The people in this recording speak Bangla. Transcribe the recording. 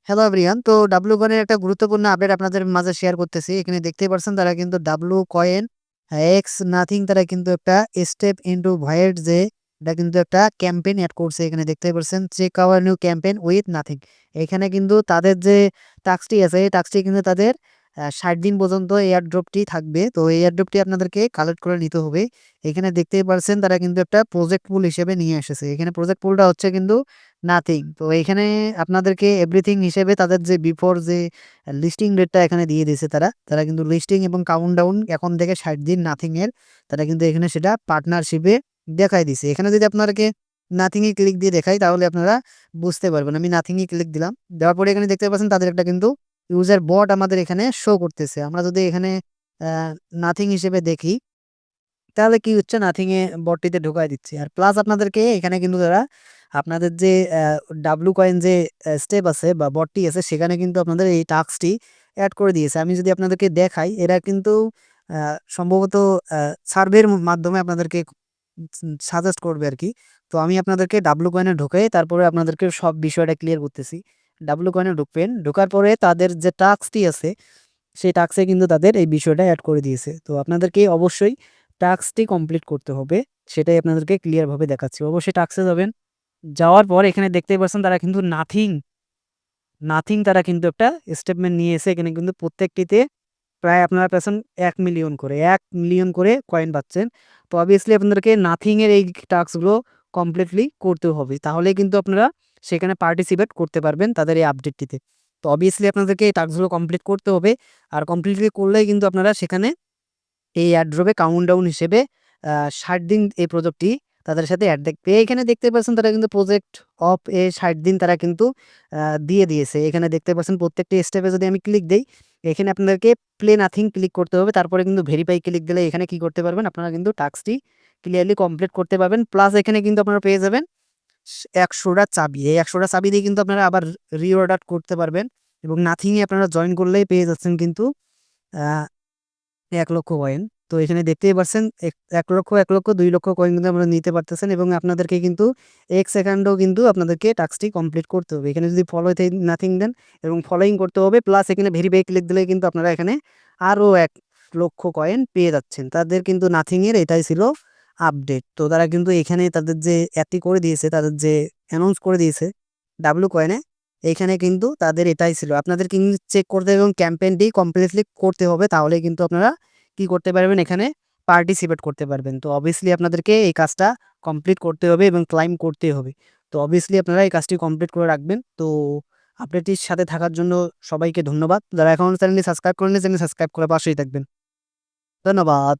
Hello everyone. তো ডাব্লু কয়েনের একটা গুরুত্বপূর্ণ আপডেট আপনাদের মাঝে শেয়ার করতেছি। এখানে দেখতেই পারছেন তারা কিন্তু ডাব্লু কয়েন এক্স নাথিং তারা কিন্তু একটা স্টেপ ইনটু ভয়েড যে এটা কিন্তু একটা ক্যাম্পেইন এড করছে। এখানে দেখতেই পারছেন check our new campaign with nothing. এখানে কিন্তু তাদের যে টাস্কটি আছে এই টাস্কটি কিন্তু তাদের ৬০ দিন পর্যন্ত এয়ার ড্রপটি থাকবে। তো এই এয়ার ড্রপটি আপনাদেরকে কালেক্ট করে নিতে হবে। এখানে দেখতেই পারছেন তারা কিন্তু একটা প্রজেক্ট পুল হিসেবে নিয়ে এসেছে। এখানে প্রজেক্ট পুলটা হচ্ছে কিন্তু নাথিং। তো এখানে আপনাদেরকে এভরিথিং হিসেবে তাদের যে বিফোর যে লিস্টিং ডেটটা এখানে দিয়ে দিয়েছে তারা কিন্তু লিস্টিং এবং কাউন্টডাউন এখন থেকে ৬০ দিন নাথিং এর তারা কিন্তু এখানে সেটা পার্টনারশিপে দেখাই দিছে। এখানে যদি আপনাদেরকে নাথিং এ ক্লিক দিয়ে দেখাই তাহলে আপনারা বুঝতে পারবেন। আমি নাথিং এ ক্লিক দিলাম। দেওয়ার পরে এখানে দেখতে পাচ্ছেন তাদের একটা কিন্তু ইউজার বট আমাদের এখানে শো করতেছে। আমরা যদি এখানে আ নাথিং হিসেবে দেখি তাহলে কি হচ্ছে নাথিং এ বটটিতে ঢুকায় দিচ্ছি। আর প্লাস আপনাদেরকে এখানে কিন্তু তারা আপনাদের যে ডাব্লু কয়েন যে স্টেপ আছে বা বটটি আছে সেখানে কিন্তু আপনাদের এই টাস্কটি এড করে দিয়েছে। আমি যদি আপনাদেরকে দেখাই এরা কিন্তু আ সম্ভবত আ সার্ভের মাধ্যমে আপনাদেরকে সাজেস্ট করবে আরকি। তো আমি আপনাদেরকে ডাব্লু কয়েনে ঢুকাই তারপরে আপনাদেরকে সব বিষয়টা ক্লিয়ার করতেছি। ডাব্লু কয়েনে ঢুকবেন। ঢোকার পরে তাদের যে টাস্কটি আছে সেই টাস্কে কিন্তু তাদের এই বিষয়টা এড করে দিয়েছে। তো আপনাদেরকে অবশ্যই টাস্কটি কমপ্লিট করতে হবে। সেটাই আপনাদেরকে ক্লিয়ার ভাবে দেখাচ্ছি। অবশ্যই টাস্কে যাবেন। যাওয়ার পর এখানে দেখতেই পাচ্ছেন তারা কিন্তু নাথিং তারা কিন্তু একটা স্টেটমেন্ট নিয়ে এসে এখানে কিন্তু প্রত্যেকটিতে প্রায় আপনারা পাচ্ছেন ১,০০,০০০ করে ১,০০,০০০ করে কয়েন পাচ্ছেন। তো অবভিয়াসলি আপনাদেরকে নাথিং এর এই টাস্কগুলো কমপ্লিটলি করতে হবে। তাহলেই কিন্তু আপনারা সেখানে পার্টিসিপেট করতে পারবেন তাদের এই আপডেটটিতে। তো অবভিয়াসলি আপনাদেরকে এই টাস্কগুলো কমপ্লিট করতে হবে। আর কমপ্লিটলি করলেই কিন্তু আপনারা সেখানে এই এয়ারড্রপে কাউন্টডাউন হিসেবে ৬০ দিন এই প্রজেক্টটি তাদের সাথে এড দেখবে। এখানে দেখতে পাচ্ছেন তারা কিন্তু প্রজেক্ট অফ ৬০ দিন তারা কিন্তু দিয়ে দিয়েছে। এখানে দেখতে পাচ্ছেন প্রত্যেকটি স্টেপে যদি আমি ক্লিক দেই, এখানে আপনাদেরকে প্লে নাথিং ক্লিক করতে হবে। তারপরে কিন্তু ভেরিফাই ক্লিক দিলে এখানে কি করতে পারবেন? আপনারা কিন্তু টাস্কটি ক্লিয়ারলি কমপ্লিট করতে পারবেন। প্লাস এখানে কিন্তু আপনারা পেয়ে যাবেন ১০০ টা চাবি। এই ১০০ টা চাবি দিয়ে কিন্তু আপনারা আবার রিঅর্ডার করতে পারবেন এবং নাথিং এ আপনারা জয়েন করলেই পেয়ে যাচ্ছেন কিন্তু আ ১,০০,০০০ কয়েন। তো এখানে দেখতেই পারছেন ১,০০,০০০, ১,০০,০০০, ২,০০,০০০ কয়েন কিন্তু আপনারা নিতে পারতেছেন এবং আপনাদেরকে কিন্তু ১ সেকেন্ডেও কিন্তু আপনাদেরকে টাস্কটি কমপ্লিট করতে হবে। এখানে যদি ফলো উইথ নাথিং দেন এবং ফলোইং করতে হবে প্লাস এখানে ভেরিফাই ক্লিক দিলে কিন্তু আপনারা এখানে আরও ১,০০,০০০ কয়েন পেয়ে যাচ্ছেন। তাদের কিন্তু নাথিং এর এটাই ছিল আপডেট। তো তারা কিন্তু এখানে তাদের যে অ্যাডটি করে দিয়েছে, তাদের যে অ্যানাউন্স করে দিয়েছে ডাব্লু কয়েনে এইখানে কিন্তু তাদের এটাই ছিল। আপনাদের কিন্তু চেক করতে হবে এবং ক্যাম্পেইনটি কমপ্লিটলি করতে হবে। তাহলেই কিন্তু আপনারা কি করতে পারবেন এখানে পার্টিসিপেট করতে পারবেন। তো অবভিয়াসলি আপনাদেরকে এই কাজটা কমপ্লিট করতে হবে এবং ক্লাইম করতেই হবে। তো অবভিয়াসলি আপনারা এই কাজটি কমপ্লিট করে রাখবেন। তো আপডেটটির সাথে থাকার জন্য সবাইকে ধন্যবাদ। যারা এখনো চ্যানেলটি সাবস্ক্রাইব করেননি চ্যানেল সাবস্ক্রাইব করে পাশেই থাকবেন। ধন্যবাদ।